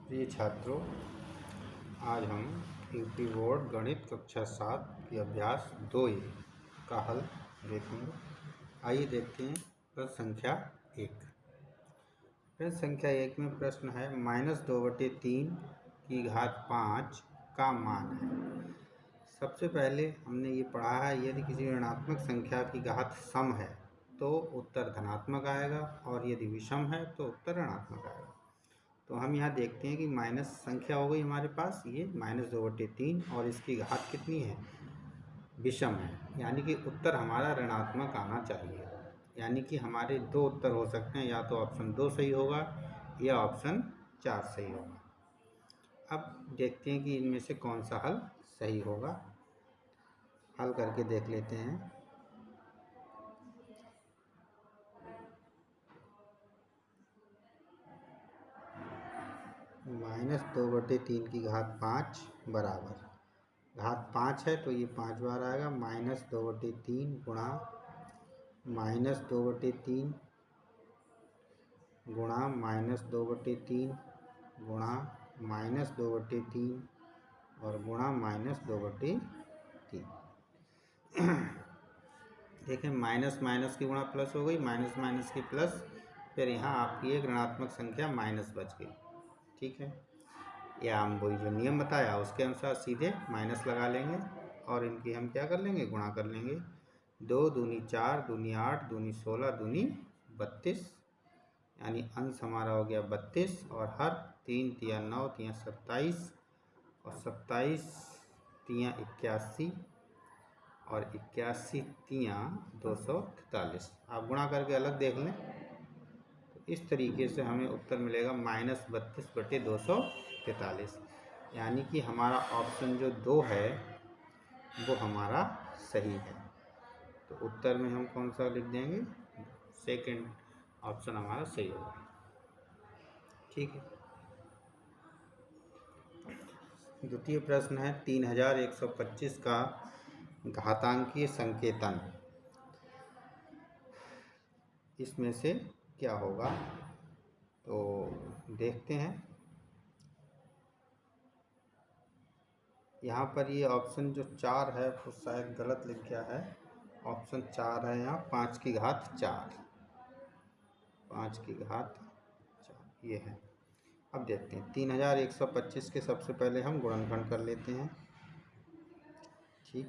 प्रिय छात्रों, आज हम यूपी बोर्ड गणित कक्षा 7 की अभ्यास 2A का हल देखेंगे। आइए देखते हैं प्रश्न संख्या 1। प्रश्न संख्या 1 में प्रश्न है -2/3 की घात 5 का मान है। सबसे पहले हमने ये पढ़ा है, यदि किसी ऋणात्मक संख्या की घात सम है तो उत्तर धनात्मक आएगा और यदि विषम है तो उत्तर ऋणात्मक आएगा। तो हम यहाँ देखते हैं कि माइनस संख्या हो गई हमारे पास, ये -2/3 और इसकी घात कितनी है, विषम है, यानी कि उत्तर हमारा ऋणात्मक आना चाहिए। यानी कि हमारे दो उत्तर हो सकते हैं, या तो ऑप्शन 2 सही होगा या ऑप्शन 4 सही होगा। अब देखते हैं कि इनमें से कौन सा हल सही होगा। हल करके देख लेते हैं। -2/3 की घात 5 बराबर, घात 5 है तो ये 5 बार आएगा, -2/3 गुणा -2/3 गुणा -2/3 गुणा -2/3 और गुणा -2/3। देखें, माइनस माइनस की गुणा प्लस हो गई, माइनस माइनस की प्लस, फिर यहाँ आपकी एक ऋणात्मक संख्या माइनस बच गई। ठीक है, या हम वही जो नियम बताया उसके अनुसार सीधे माइनस लगा लेंगे और इनकी हम क्या कर लेंगे, गुणा कर लेंगे। 2 दूनी 4, दूनी 8, दूनी 16, दूनी 32, यानी अंश हमारा हो गया 32 और हर 3 तिया 9 तिया 27 और 27 तिया 81 और 81 तिया 243। आप गुणा करके अलग देख लें तो इस तरीके से हमें उत्तर मिलेगा -32/243, यानी कि हमारा ऑप्शन जो 2 है वो हमारा सही है। तो उत्तर में हम कौन सा लिख देंगे, सेकंड ऑप्शन हमारा सही होगा। ठीक है। द्वितीय प्रश्न है 3125 का घातांकीय संकेतन, इसमें से क्या होगा, तो देखते हैं। यहाँ पर ये ऑप्शन जो 4 है वो शायद गलत लिख गया है। ऑप्शन 4 है यहाँ 5 की घात 4, 5 की घात 4 ये है। अब देखते हैं 3125 के सबसे पहले हम गुणनखंड कर लेते हैं। ठीक,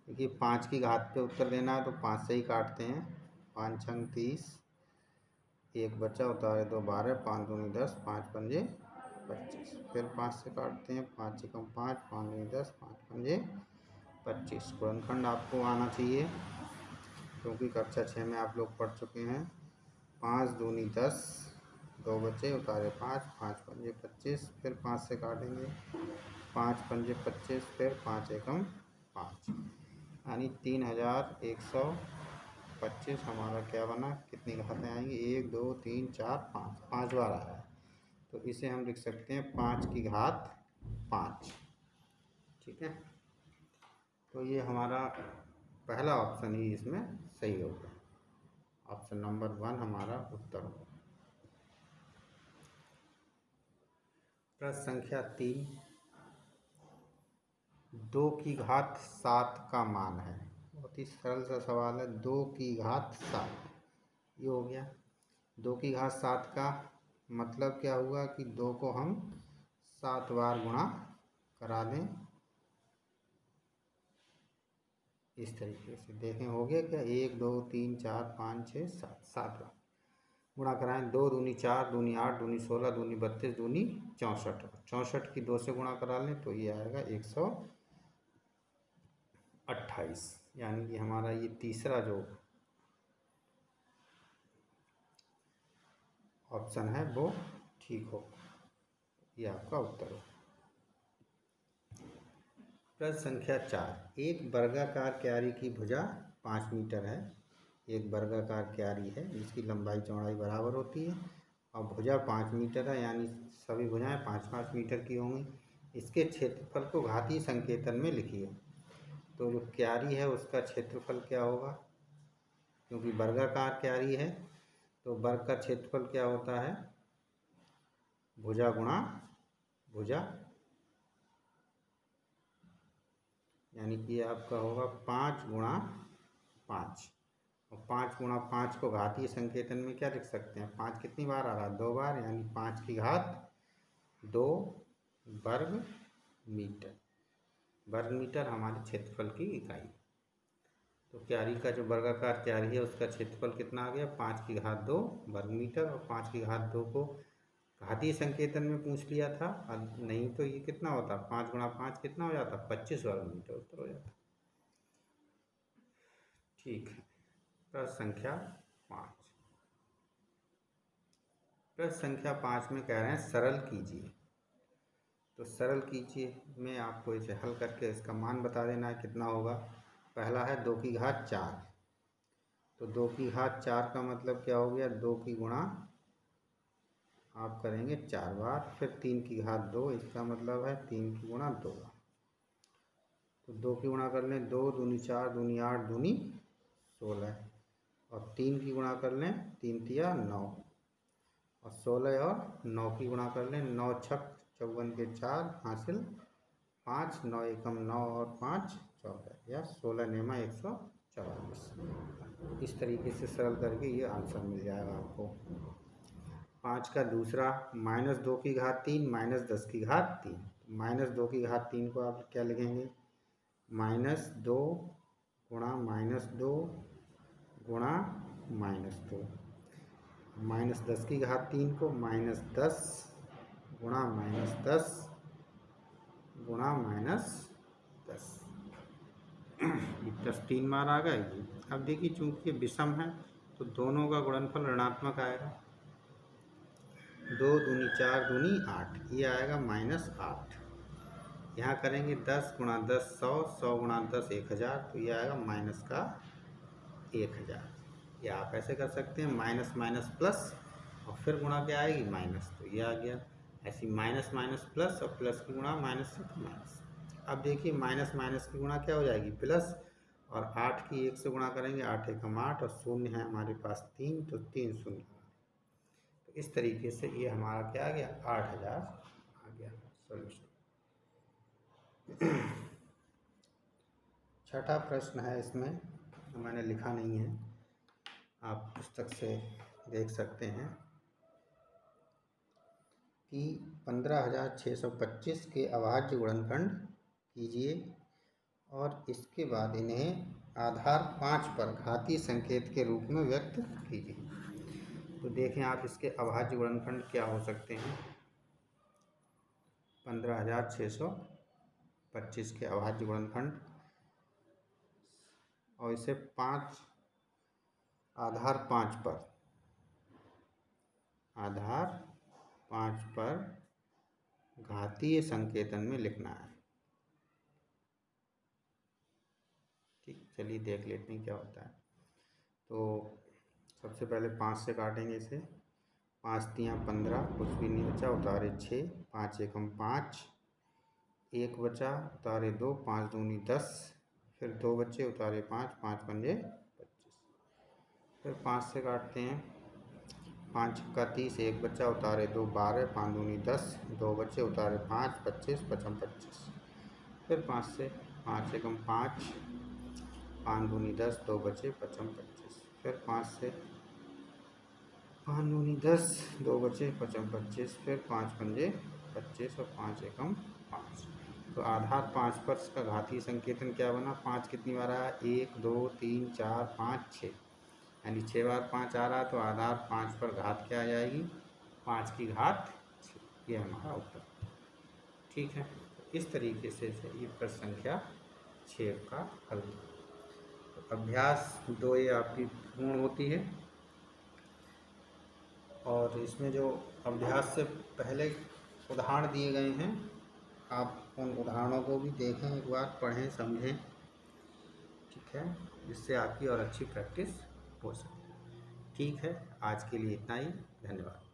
देखिए 5 की घात पे उत्तर देना है तो 5 से ही काटते हैं। 5 छंग 30, 1 बचा, उतारे 2 12, 5 दूनी 10, 5 पंजे 25, फिर 5 से काटते हैं। 5 एकम 5, 5 दूनी 10, 5 पंजे 25। गुणनखंड आपको आना चाहिए क्योंकि कक्षा 6 में आप लोग पढ़ चुके हैं। 5 दूनी 10, 2 बचे, उतारे 5, 5 पंजे 25, फिर 5 से काटेंगे। 5 पंजे 25, फिर 5 एकम 5, यानी 3125 हमारा क्या बना, कितनी घातें आएंगी, 1 2 3 4 5, 5 बार आया है तो इसे हम लिख सकते हैं 5 की घात 5। ठीक है, तो ये हमारा पहला ऑप्शन ही इसमें सही होगा, ऑप्शन नंबर 1 हमारा उत्तर होगा। प्रश्न संख्या 3, 2 की घात 7 का मान है। बहुत ही सरल सा सवाल है, 2 की घात 7 ये हो गया। 2 की घात 7 का मतलब क्या हुआ कि 2 को हम 7 बार गुणा करा दें। इस तरीके से देखें, हो गया क्या, 1 2 3 4 5 6 7, 7 बार गुणा कराएं। 2 दूनी 4, दूनी 8, दूनी 16, दूनी 32, दूनी 64, 64 की 2 से गुणा करा लें तो ये आएगा 128, यानी कि हमारा ये तीसरा जो ऑप्शन है वो ठीक हो, ये आपका उत्तर हो। प्रश्न संख्या 4, एक वर्गाकार क्यारी की भुजा 5 मीटर है। एक वर्गाकार क्यारी है जिसकी लंबाई चौड़ाई बराबर होती है और भुजा 5 मीटर है, यानी सभी भुजाएं 5-5 मीटर की होंगी। इसके क्षेत्रफल को घातीय संकेतन में लिखिए। तो जो क्यारी है उसका क्षेत्रफल क्या होगा, क्योंकि वर्गाकार क्यारी है तो वर्ग का क्षेत्रफल क्या होता है, भुजा गुणा भुजा, यानी कि आपका होगा 5 गुणा 5। और 5 गुणा 5 को घातीय संकेतन में क्या लिख सकते हैं? 5 कितनी बार आ रहा है? 2 बार, यानी 5 की घात 2 वर्ग मीटर। वर्ग मीटर हमारे क्षेत्रफल की इकाई। तो क्यारी का जो वर्गाकार क्यारी है उसका क्षेत्रफल कितना आ गया? 5 की घात 2 वर्ग मीटर। और 5 की घात 2 को घातीय संकेतन में पूछ लिया था, और नहीं तो ये कितना होता? 5 गुणा 5 कितना हो जाता? 25 वर्ग मीटर उत्तर हो जाता। ठीक है। प्रश्न संख्या 5। प्रश्न संख्या 5 में कह रहे हैं सरल कीजिए। तो सरल कीजिए में आपको इसे हल करके इसका मान बता देना है कितना होगा। पहला है 2 की घात 4। तो 2 की घात 4 का मतलब क्या हो गया? 2 की गुणा आप करेंगे 4 बार, फिर 3 की घात 2, इसका मतलब है 3 की गुणा 2। तो 2 की गुणा कर लें, 2 दूनी 4 दूनी 8 दूनी 16, और 3 की गुणा कर लें, 3 तिया 9, और 16 और 9 की गुणा कर लें, 9 छक 54 के 4 हासिल 5, 9 एकम 9 और 5 14, या 16 नेमा 144। इस तरीके से सरल करके ये आंसर मिल जाएगा आपको। 5 का दूसरा -2 की घात 3 -10 की घात 3। -2 की घात 3 को आप क्या लिखेंगे? -2 गुणा -2 गुणा -2। -10 की घात 3 को -10 गुणा -10 गुणा -10। ये 3 बार आ गए। अब देखिए चूंकि ये विषम है तो दोनों का गुणनफल ऋणात्मक आएगा। 2 दूनी 4 दूनी 8, ये आएगा -8। यहाँ करेंगे 10 गुणा 10 100, 100 गुणा 10 1000, तो ये आएगा माइनस का 1000। या आप ऐसे कर सकते हैं माइनस माइनस प्लस और फिर गुणा क्या आएगी? माइनस, तो ये आ गया। ऐसी माइनस माइनस प्लस और प्लस की गुणा माइनस से तो माइनस। अब देखिए माइनस माइनस की गुणा क्या हो जाएगी? प्लस, और 8 की 1 से गुणा करेंगे, 8 एकम 8, और शून्य है हमारे पास 3, तो 3 शून्य। तो इस तरीके से ये हमारा क्या आ गया? 8000 आ गया सॉल्यूशन। छठा प्रश्न है, इसमें तो मैंने लिखा नहीं है, आप पुस्तक से देख सकते हैं कि 15625 के अभाज्य गुणनखंड कीजिए और इसके बाद इन्हें आधार 5 पर घातीय संकेत के रूप में व्यक्त कीजिए। तो देखें आप इसके अभाज्य गुणनखंड क्या हो सकते हैं। 15625 के अभाज्य गुणनखंड, और इसे 5 आधार 5 पर घातीय संकेतन में लिखना है। ठीक, चलिए देख लेते हैं क्या होता है। तो सबसे पहले 5 से काटेंगे इसे। 5 तियाँ 15, कुछ भी नहीं बचा, उतारे 6, 5 एकम 5, 1 बचा, उतारे 2, 5 दूनी 10, फिर 2 बचे, उतारे 5, 5 पंजे 25। फिर 5 से काटते हैं। 5 का 30, 1 बचा, उतारे 2, 12, 5 दूनी 10, 2 बचे, उतारे 5, 25, 55 25। फिर 5 से, 5 एकम 5, 5 दूनी 10, 2 बचे, 55 25। फिर 5 से, 5 दूनी 10, 2 बचे, 55 25। फिर 5 पंजे 25 और 5 एकम 5। तो आधार 5 पर इसका घातीय संकेतन क्या बना? 5 कितनी बार आया? 1 2 3 4 5 6, यानी 6 बार 5 आ रहा है। तो आधार 5 पर घात क्या आ जाएगी? 5 की घात 6। ये हमारा उत्तर। ठीक है, इस तरीके से ये प्रश्न संख्या 6 का हल। तो अभ्यास 2 ये आपकी पूर्ण होती है, और इसमें जो अभ्यास से पहले उदाहरण दिए गए हैं, आप उन उदाहरणों को भी देखें, एक बार पढ़ें समझें। ठीक है, जिससे आपकी और अच्छी प्रैक्टिस हो सके। ठीक है, आज के लिए इतना ही। धन्यवाद।